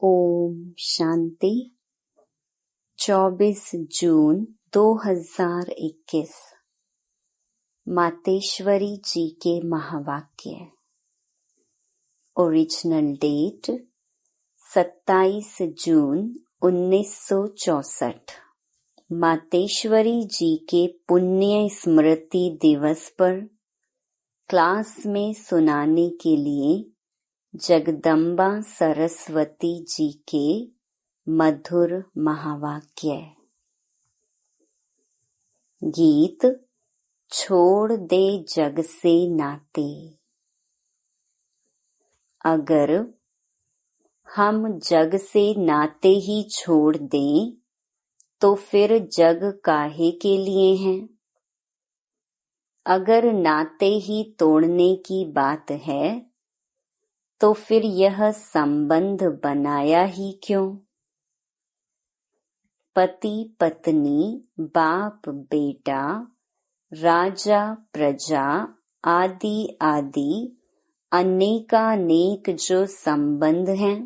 ओम शांति। 24 जून 2021 मातेश्वरी जी के महावाक्य। Original date 27 जून 1964। मातेश्वरी जी के पुण्य स्मृति दिवस पर क्लास में सुनाने के लिए जगदम्बा सरस्वती जी के मधुर महावाक्य। गीत छोड़ दे जग से नाते। अगर हम जग से नाते ही छोड़ दें तो फिर जग काहे के लिए हैं? अगर नाते ही तोड़ने की बात है तो फिर यह संबंध बनाया ही क्यों? पति पत्नी, बाप बेटा, राजा प्रजा आदि आदि अनेकानेक जो संबंध हैं,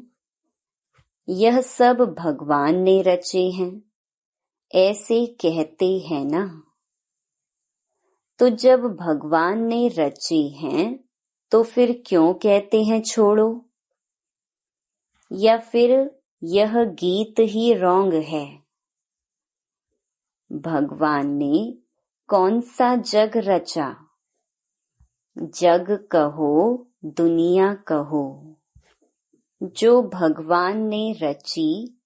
यह सब भगवान ने रचे हैं, ऐसे कहते हैं ना। तो जब भगवान ने रचे हैं तो फिर क्यों कहते हैं छोड़ो? या फिर यह गीत ही रॉन्ग है? भगवान ने कौन सा जग रचा? जग कहो, दुनिया कहो, जो भगवान ने रची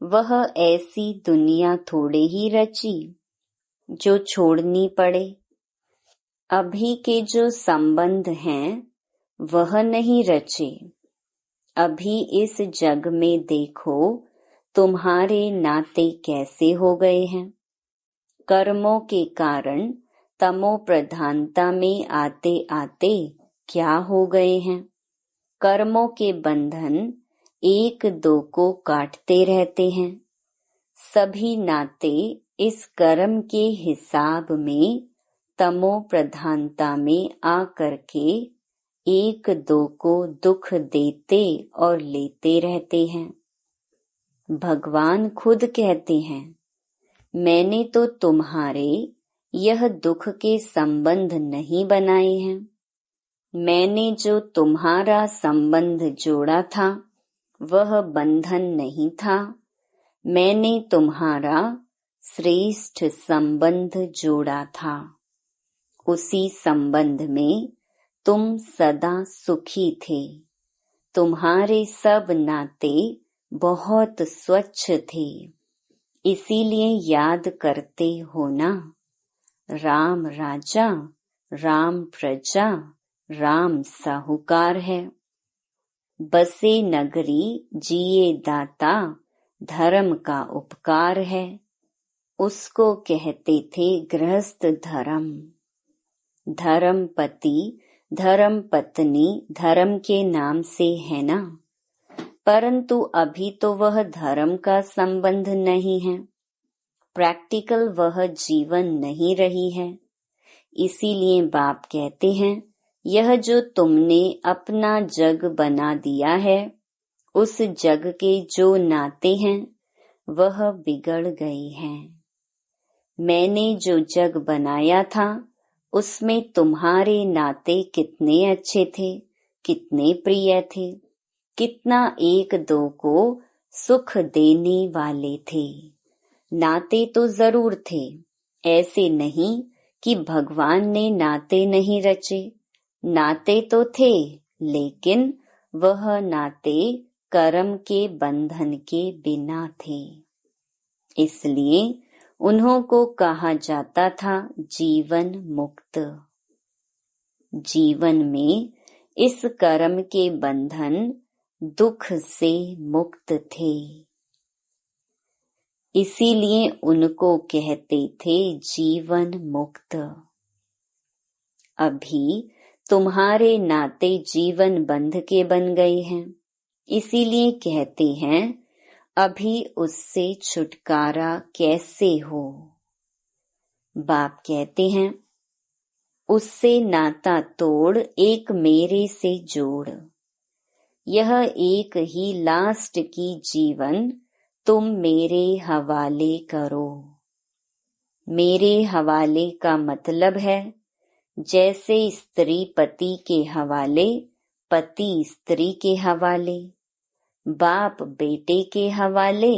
वह ऐसी दुनिया थोड़े ही रची जो छोड़नी पड़े। अभी के जो संबंध हैं वह नहीं रचे। अभी इस जग में देखो तुम्हारे नाते कैसे हो गए हैं। कर्मों के कारण तमो प्रधानता में आते आते क्या हो गए हैं। कर्मों के बंधन एक दो को काटते रहते हैं। सभी नाते इस कर्म के हिसाब में तमो प्रधानता में आकर के एक दो को दुख देते और लेते रहते हैं। भगवान खुद कहते हैं, मैंने तो तुम्हारे यह दुख के संबंध नहीं बनाए हैं। मैंने जो तुम्हारा संबंध जोड़ा था वह बंधन नहीं था। मैंने तुम्हारा श्रेष्ठ संबंध जोड़ा था। उसी संबंध में तुम सदा सुखी थे। तुम्हारे सब नाते बहुत स्वच्छ थे। इसीलिए याद करते हो ना, राम राजा, राम प्रजा, राम साहूकार है। बसे नगरी जिए दाता, धर्म का उपकार है। उसको कहते थे गृहस्थ धर्म। धर्म पति, धर्म पत्नी धर्म के नाम से है ना, परंतु अभी तो वह धर्म का संबंध नहीं है। प्रैक्टिकल वह जीवन नहीं रही है। इसीलिए बाप कहते हैं, यह जो तुमने अपना जग बना दिया है, उस जग के जो नाते हैं वह बिगड़ गए हैं। मैंने जो जग बनाया था उसमें तुम्हारे नाते कितने अच्छे थे, कितने प्रिय थे, कितना एक दो को सुख देने वाले थे। नाते तो जरूर थे, ऐसे नहीं कि भगवान ने नाते नहीं रचे। नाते तो थे, लेकिन वह नाते कर्म के बंधन के बिना थे। इसलिए उन्हों को कहा जाता था जीवन मुक्त। जीवन में इस कर्म के बंधन दुख से मुक्त थे। इसीलिए उनको कहते थे जीवन मुक्त। अभी तुम्हारे नाते जीवन बंध के बन गए हैं। इसीलिए कहते हैं, अभी उससे छुटकारा कैसे हो? बाप कहते हैं, उससे नाता तोड़ एक मेरे से जोड़। यह एक ही लास्ट की जीवन तुम मेरे हवाले करो। मेरे हवाले का मतलब है जैसे स्त्री पति के हवाले, पति स्त्री के हवाले, बाप बेटे के हवाले,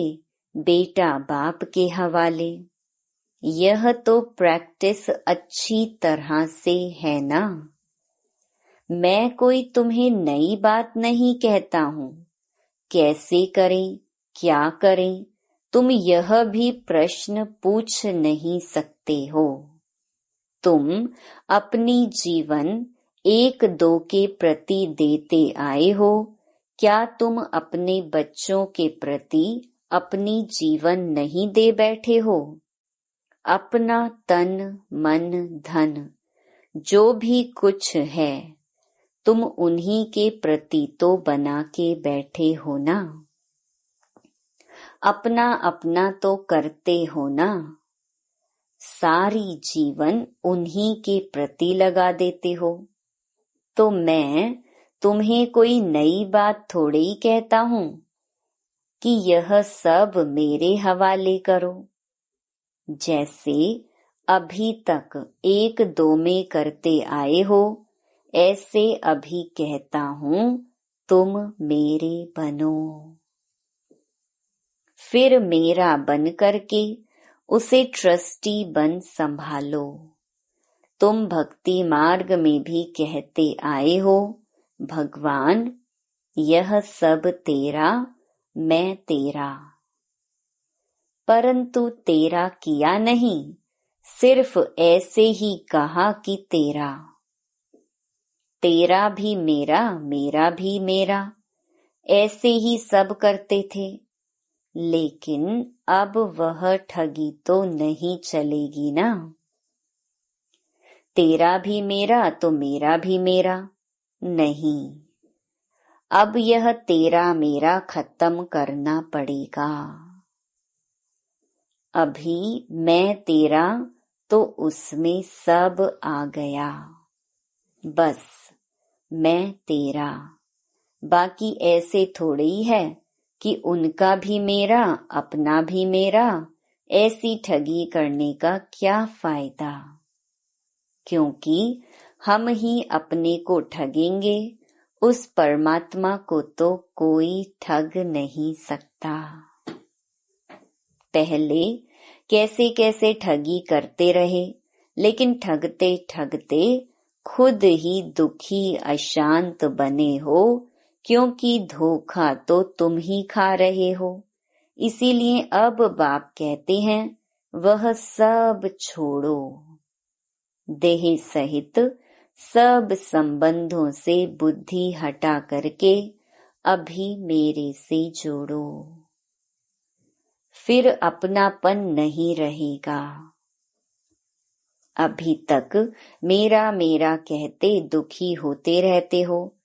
बेटा बाप के हवाले। यह तो प्रैक्टिस अच्छी तरह से है ना। मैं कोई तुम्हें नई बात नहीं कहता हूँ। कैसे करें, क्या करें, तुम यह भी प्रश्न पूछ नहीं सकते हो। तुम अपनी जीवन एक दो के प्रति देते आए हो। क्या तुम अपने बच्चों के प्रति अपनी जीवन नहीं दे बैठे हो? अपना तन मन धन जो भी कुछ है तुम उन्हीं के प्रति तो बना के बैठे हो ना। अपना अपना तो करते हो ना। सारी जीवन उन्हीं के प्रति लगा देते हो। तो मैं तुम्हें कोई नई बात थोड़े ही कहता हूँ कि यह सब मेरे हवाले करो। जैसे अभी तक एक दो में करते आए हो, ऐसे अभी कहता हूँ तुम मेरे बनो। फिर मेरा बन करके उसे ट्रस्टी बन संभालो। तुम भक्ति मार्ग में भी कहते आए हो, भगवान यह सब तेरा, मैं तेरा। परंतु तेरा किया नहीं, सिर्फ ऐसे ही कहा कि तेरा। तेरा भी मेरा, मेरा भी मेरा, ऐसे ही सब करते थे। लेकिन अब वह ठगी तो नहीं चलेगी ना। तेरा भी मेरा तो मेरा भी मेरा नहीं। अब यह तेरा मेरा खत्म करना पड़ेगा। अभी मैं तेरा तो उसमें सब आ गया। बस मैं तेरा। बाकी ऐसे थोड़े ही है कि उनका भी मेरा, अपना भी मेरा। ऐसी ठगी करने का क्या फायदा? क्योंकि हम ही अपने को ठगेंगे, उस परमात्मा को तो कोई ठग नहीं सकता। पहले कैसे कैसे ठगी करते रहे, लेकिन ठगते ठगते खुद ही दुखी अशांत बने हो, क्योंकि धोखा तो तुम ही खा रहे हो। इसीलिए अब बाप कहते हैं वह सब छोड़ो। देह सहित सब संबंधों से बुद्धि हटा करके अभी मेरे से जोड़ो। फिर अपनापन नहीं रहेगा। अभी तक मेरा मेरा कहते दुखी होते रहते हो,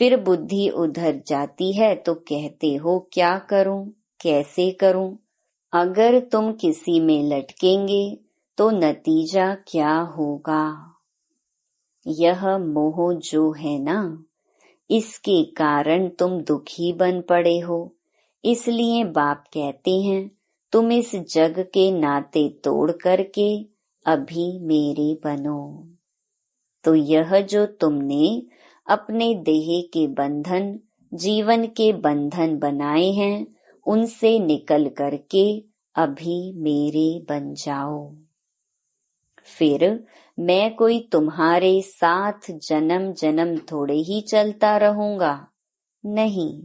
फिर बुद्धि उधर जाती है तो कहते हो क्या करूं, कैसे करूं। अगर तुम किसी में लटकेंगे तो नतीजा क्या होगा? यह मोह जो है ना, इसके कारण तुम दुखी बन पड़े हो। इसलिए बाप कहते हैं तुम इस जग के नाते तोड़ करके अभी मेरे बनो। तो यह जो तुमने अपने देह के बंधन, जीवन के बंधन बनाए हैं, उनसे निकल करके अभी मेरे बन जाओ। फिर मैं कोई तुम्हारे साथ जन्म जन्म थोड़े ही चलता रहूंगा। नहीं,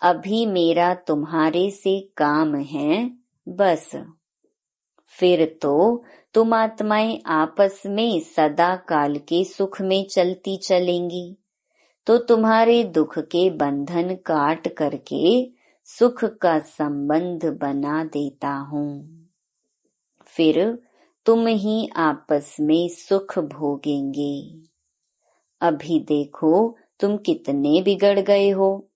अभी मेरा तुम्हारे से काम है बस। फिर तो तुम आत्माएं आपस में सदा काल के सुख में चलती चलेंगी। तो तुम्हारे दुख के बंधन काट करके सुख का संबंध बना देता हूँ। फिर तुम ही आपस में सुख भोगेंगे। अभी देखो तुम कितने बिगड़ गए हो,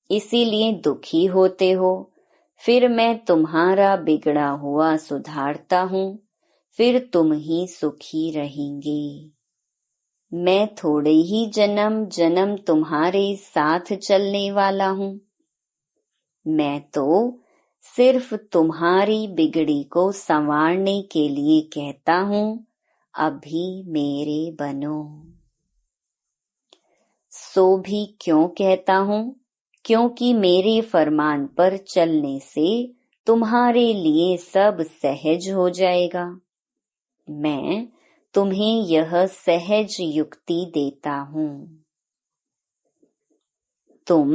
इसीलिए दुखी होते हो। फिर मैं तुम्हारा बिगड़ा हुआ सुधारता हूँ, फिर तुम ही सुखी रहेंगे। मैं थोड़े ही जन्म जन्म तुम्हारे साथ चलने वाला हूँ। मैं तो सिर्फ तुम्हारी बिगड़ी को संवारने के लिए कहता हूँ, अभी मेरे बनो। सो भी क्यों कहता हूँ? क्योंकि मेरे फरमान पर चलने से तुम्हारे लिए सब सहज हो जाएगा। मैं तुम्हें यह सहज युक्ति देता हूँ। तुम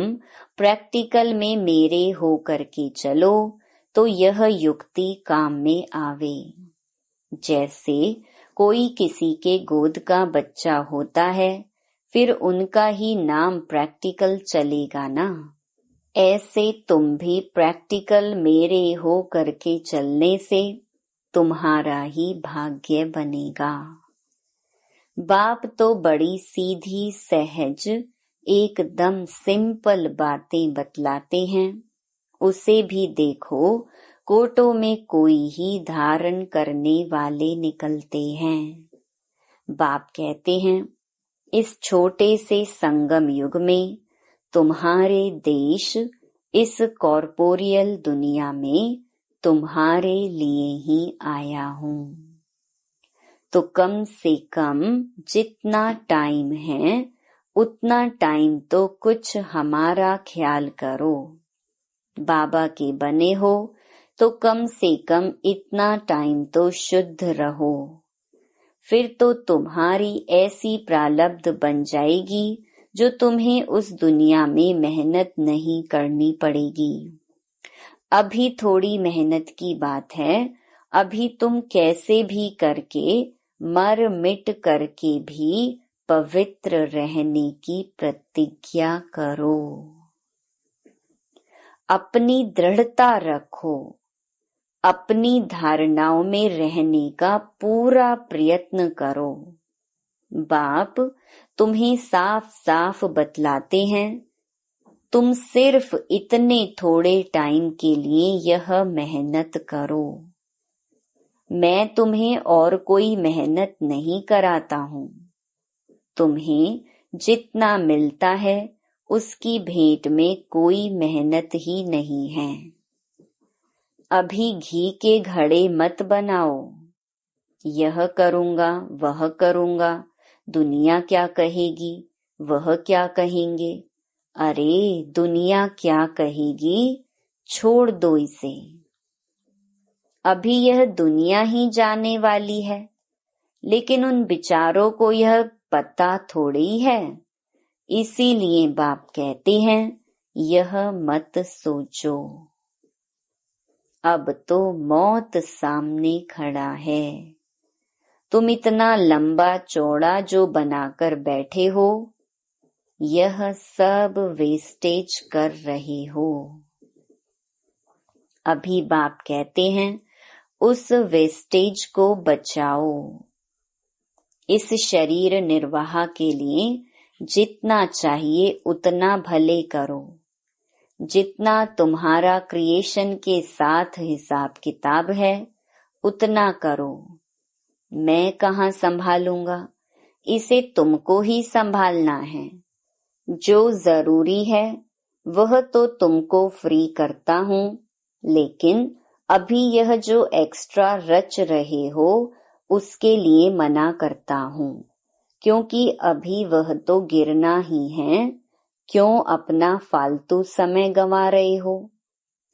प्रैक्टिकल में मेरे हो करके चलो तो यह युक्ति काम में आवे। जैसे कोई किसी के गोद का बच्चा होता है, फिर उनका ही नाम प्रैक्टिकल चलेगा ना। ऐसे तुम भी प्रैक्टिकल मेरे हो करके चलने से तुम्हारा ही भाग्य बनेगा। बाप तो बड़ी सीधी सहज एकदम सिंपल बातें बतलाते हैं। उसे भी देखो, कोटों में कोई ही धारण करने वाले निकलते हैं। बाप कहते हैं, इस छोटे से संगम युग में तुम्हारे देश इस कॉर्पोरियल दुनिया में तुम्हारे लिए ही आया हूँ। तो कम से कम जितना टाइम है उतना टाइम तो कुछ हमारा ख्याल करो। बाबा के बने हो तो कम से कम इतना टाइम तो शुद्ध रहो। फिर तो तुम्हारी ऐसी प्रारब्ध बन जाएगी जो तुम्हें उस दुनिया में मेहनत नहीं करनी पड़ेगी। अभी थोड़ी मेहनत की बात है। अभी तुम कैसे भी करके मर मिट करके भी पवित्र रहने की प्रतिज्ञा करो। अपनी दृढ़ता रखो। अपनी धारणाओं में रहने का पूरा प्रयत्न करो। बाप तुम्हें साफ साफ बतलाते हैं, तुम सिर्फ इतने थोड़े टाइम के लिए यह मेहनत करो। मैं तुम्हें और कोई मेहनत नहीं कराता हूँ। तुम्हें जितना मिलता है उसकी भेंट में कोई मेहनत ही नहीं है। अभी घी के घड़े मत बनाओ। यह करूँगा, वह करूँगा, दुनिया क्या कहेगी, वह क्या कहेंगे। अरे दुनिया क्या कहेगी, छोड़ दो इसे। अभी यह दुनिया ही जाने वाली है, लेकिन उन बिचारों को यह पता थोड़ी है। इसीलिए बाप कहते हैं, यह मत सोचो। अब तो मौत सामने खड़ा है। तुम इतना लंबा चौड़ा जो बनाकर बैठे हो, यह सब वेस्टेज कर रहे हो। अभी बाप कहते हैं, उस वेस्टेज को बचाओ। इस शरीर निर्वाह के लिए जितना चाहिए उतना भले करो। जितना तुम्हारा क्रिएशन के साथ हिसाब किताब है उतना करो। मैं कहाँ संभालूंगा, इसे तुमको ही संभालना है। जो जरूरी है वह तो तुमको फ्री करता हूँ, लेकिन अभी यह जो एक्स्ट्रा रच रहे हो उसके लिए मना करता हूँ, क्योंकि अभी वह तो गिरना ही है। क्यों अपना फालतू समय गंवा रहे हो?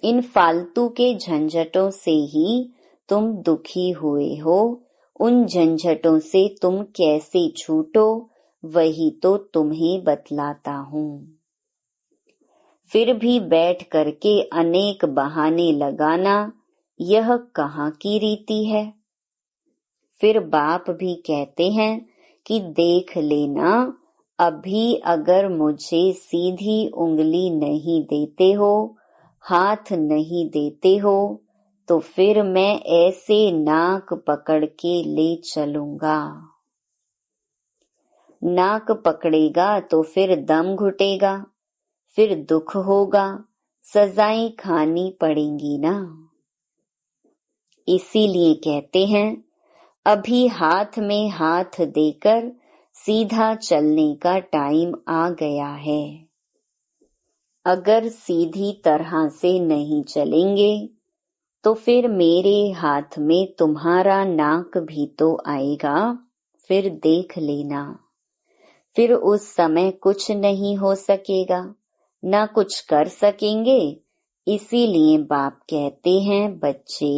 इन फालतू के झंझटों से ही तुम दुखी हुए हो। उन झंझटों से तुम कैसे छूटो, वही तो तुम्हें बतलाता हूँ। फिर भी बैठ करके अनेक बहाने लगाना, यह कहाँ की रीति है? फिर बाप भी कहते हैं कि देख लेना, अभी अगर मुझे सीधी उंगली नहीं देते हो, हाथ नहीं देते हो, तो फिर मैं ऐसे नाक पकड़ के ले चलूंगा। नाक पकड़ेगा तो फिर दम घुटेगा, फिर दुख होगा, सजाएं खानी पड़ेंगी ना। इसीलिए कहते हैं, अभी हाथ में हाथ देकर सीधा चलने का टाइम आ गया है। अगर सीधी तरह से नहीं चलेंगे तो फिर मेरे हाथ में तुम्हारा नाक भी तो आएगा, फिर देख लेना। फिर उस समय कुछ नहीं हो सकेगा, ना कुछ कर सकेंगे। इसीलिए बाप कहते हैं, बच्चे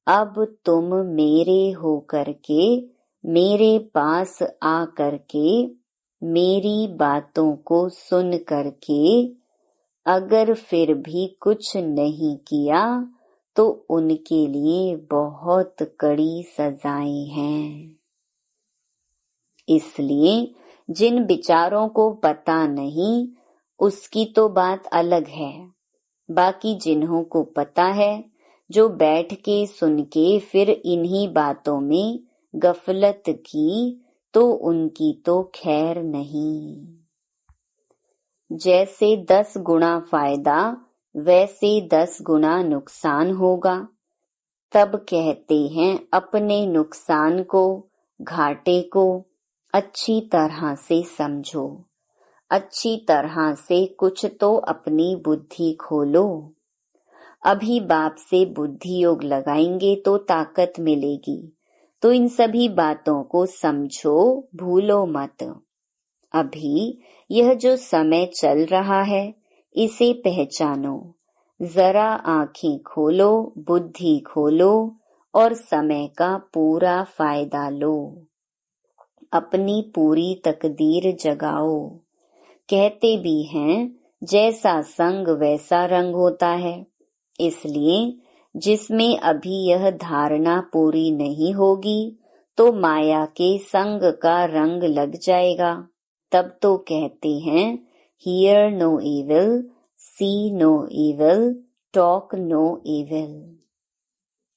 अब तुम मेरे हो करके, मेरे पास आ करके, मेरी बातों को सुन करके अगर फिर भी कुछ नहीं किया तो उनके लिए बहुत कड़ी सजाएं हैं। इसलिए जिन विचारों को पता नहीं उसकी तो बात अलग है, बाकी जिन्हों को पता है, जो बैठ के सुन के फिर इन्हीं बातों में गफलत की, तो उनकी तो खैर नहीं। जैसे 10 गुना फायदा वैसे 10 गुना नुकसान होगा। तब कहते हैं अपने नुकसान को, घाटे को अच्छी तरह से समझो। अच्छी तरह से कुछ तो अपनी बुद्धि खोलो। अभी बाप से बुद्धि योग लगाएंगे तो ताकत मिलेगी। तो इन सभी बातों को समझो, भूलो मत। अभी यह जो समय चल रहा है इसे पहचानो। जरा आंखें खोलो, बुद्धि खोलो और समय का पूरा फायदा लो। अपनी पूरी तकदीर जगाओ। कहते भी हैं जैसा संग वैसा रंग होता है। इसलिए जिसमें अभी यह धारणा पूरी नहीं होगी तो माया के संग का रंग लग जाएगा। तब तो कहते हैं hear no evil, see no evil, talk no evil.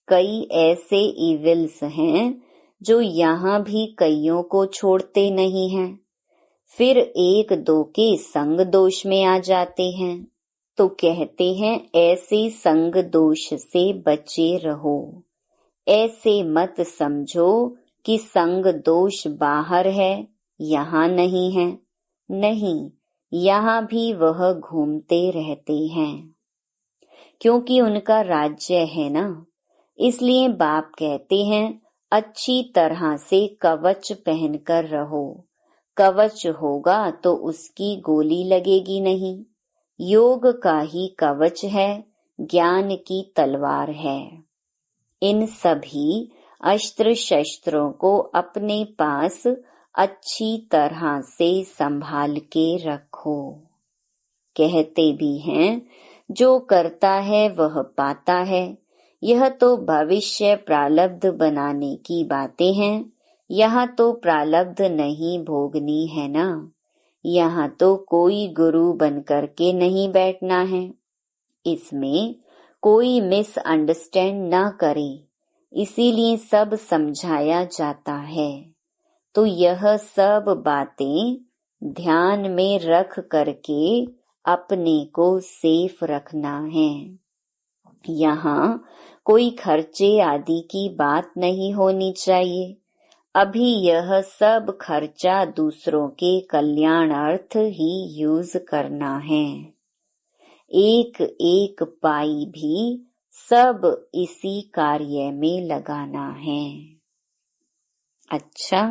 कई ऐसे इविल्स हैं जो यहाँ भी कईयों को छोड़ते नहीं हैं, फिर एक दो के संग दोष में आ जाते हैं। तो कहते हैं ऐसे संग दोष से बचे रहो। ऐसे मत समझो कि संग दोष बाहर है, यहाँ नहीं है। नहीं, यहाँ भी वह घूमते रहते हैं, क्योंकि उनका राज्य है ना। इसलिए बाप कहते हैं अच्छी तरह से कवच पहनकर रहो। कवच होगा तो उसकी गोली लगेगी नहीं। योग का ही कवच है, ज्ञान की तलवार है। इन सभी अस्त्र शस्त्रों को अपने पास अच्छी तरह से संभाल के रखो। कहते भी हैं जो करता है वह पाता है। यह तो भविष्य प्रारब्ध बनाने की बातें हैं। यहाँ तो प्रारब्ध नहीं भोगनी है ना। यहाँ तो कोई गुरु बनकर के नहीं बैठना है। इसमें कोई मिसअंडरस्टैंड ना करे, इसीलिए सब समझाया जाता है। तो यह सब बातें ध्यान में रख करके अपने को सेफ रखना है। यहाँ कोई खर्चे आदि की बात नहीं होनी चाहिए। अभी यह सब खर्चा दूसरों के कल्याणार्थ ही यूज करना है। एक एक पाई भी सब इसी कार्य में लगाना है। अच्छा,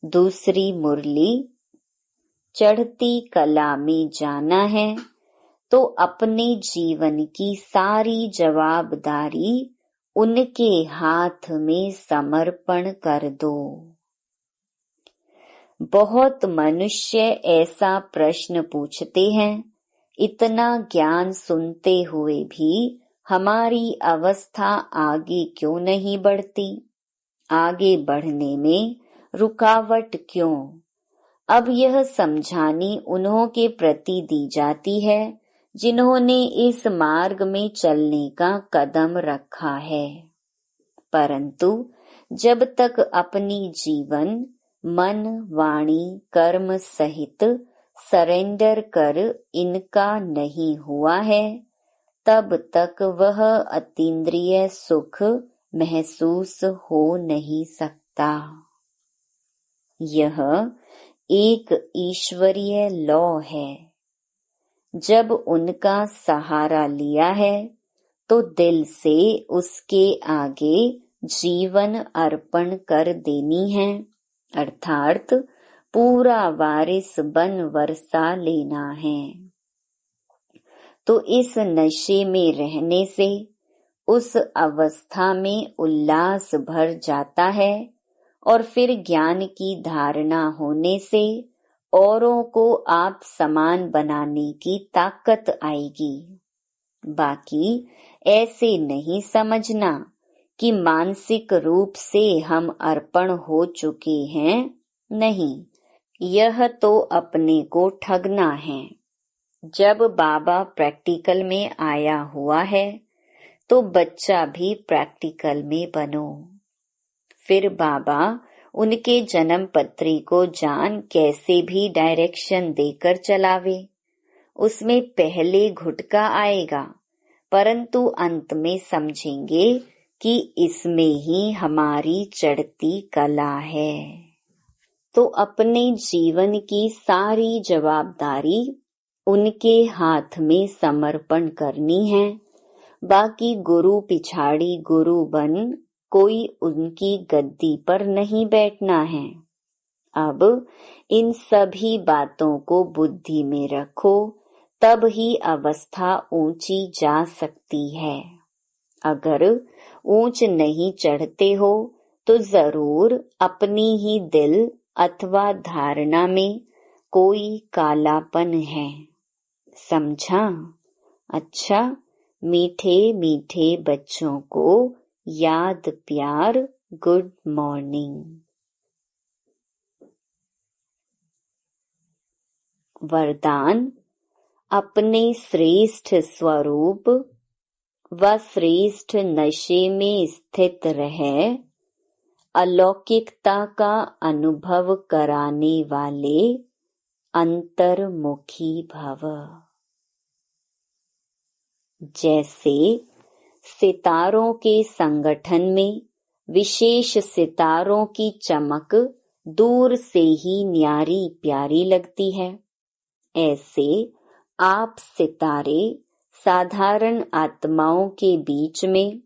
दूसरी मुरली। चढ़ती कला में जाना है तो अपने जीवन की सारी जवाबदारी उनके हाथ में समर्पण कर दो। बहुत मनुष्य ऐसा प्रश्न पूछते हैं, इतना ज्ञान सुनते हुए भी हमारी अवस्था आगे क्यों नहीं बढ़ती? आगे बढ़ने में रुकावट क्यों? अब यह समझानी उन्हों के प्रति दी जाती है जिन्होंने इस मार्ग में चलने का कदम रखा है। परंतु जब तक अपनी जीवन मन वाणी कर्म सहित सरेंडर कर इनका नहीं हुआ है, तब तक वह अतीन्द्रिय सुख महसूस हो नहीं सकता। यह एक ईश्वरीय लॉ है। जब उनका सहारा लिया है तो दिल से उसके आगे जीवन अर्पण कर देनी है, अर्थात पूरा वारिस बन वर्षा लेना है। तो इस नशे में रहने से उस अवस्था में उल्लास भर जाता है और फिर ज्ञान की धारणा होने से औरों को आप समान बनाने की ताकत आएगी। बाकी ऐसे नहीं समझना कि मानसिक रूप से हम अर्पण हो चुके हैं। नहीं, यह तो अपने को ठगना है। जब बाबा प्रैक्टिकल में आया हुआ है तो बच्चा भी प्रैक्टिकल में बनो। फिर बाबा उनके जन्म पत्री को जान कैसे भी डायरेक्शन देकर चलावे। उसमें पहले घुटका आएगा, परंतु अंत में समझेंगे कि इसमें ही हमारी चढ़ती कला है। तो अपने जीवन की सारी जवाबदारी उनके हाथ में समर्पण करनी है। बाकी गुरु पिछाड़ी गुरु बन कोई उनकी गद्दी पर नहीं बैठना है। अब इन सभी बातों को बुद्धि में रखो, तब ही अवस्था ऊंची जा सकती है। अगर ऊंच नहीं चढ़ते हो तो जरूर अपनी ही दिल अथवा धारणा में कोई कालापन है। समझा? अच्छा, मीठे मीठे बच्चों को याद प्यार गुड मॉर्निंग। वरदान: अपने श्रेष्ठ स्वरूप व श्रेष्ठ नशे में स्थित रहे अलौकिकता का अनुभव कराने वाले अंतर्मुखी भव। जैसे सितारों के संगठन में विशेष सितारों की चमक दूर से ही न्यारी प्यारी लगती है, ऐसे आप सितारे साधारण आत्माओं के बीच में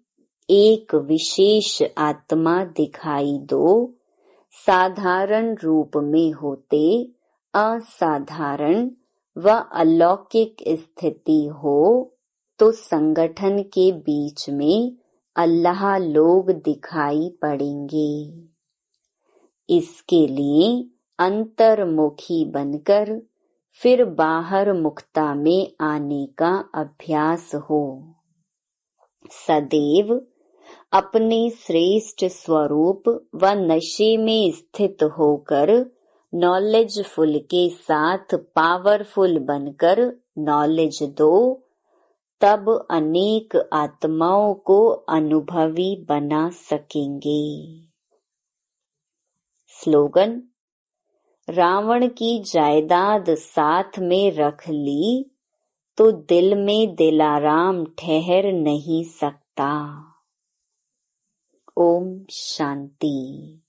एक विशेष आत्मा दिखाई दो। साधारण रूप में होते असाधारण व अलौकिक स्थिति हो तो संगठन के बीच में अल्लाह लोग दिखाई पड़ेंगे। इसके लिए अंतर्मुखी बनकर फिर बाहर मुक्ता में आने का अभ्यास हो। सदैव अपने श्रेष्ठ स्वरूप व नशे में स्थित होकर नॉलेजफुल के साथ पावरफुल बनकर नॉलेज दो, तब अनेक आत्माओं को अनुभवी बना सकेंगे। स्लोगन: रावण की जायदाद साथ में रख ली तो दिल में दिलाराम ठहर नहीं सकता। Om Shanti.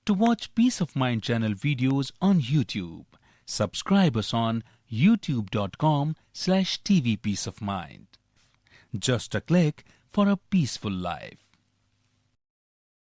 To watch Peace of Mind channel videos on YouTube, subscribe us on youtube.com/tvpeaceofmind. Just a click for a peaceful life.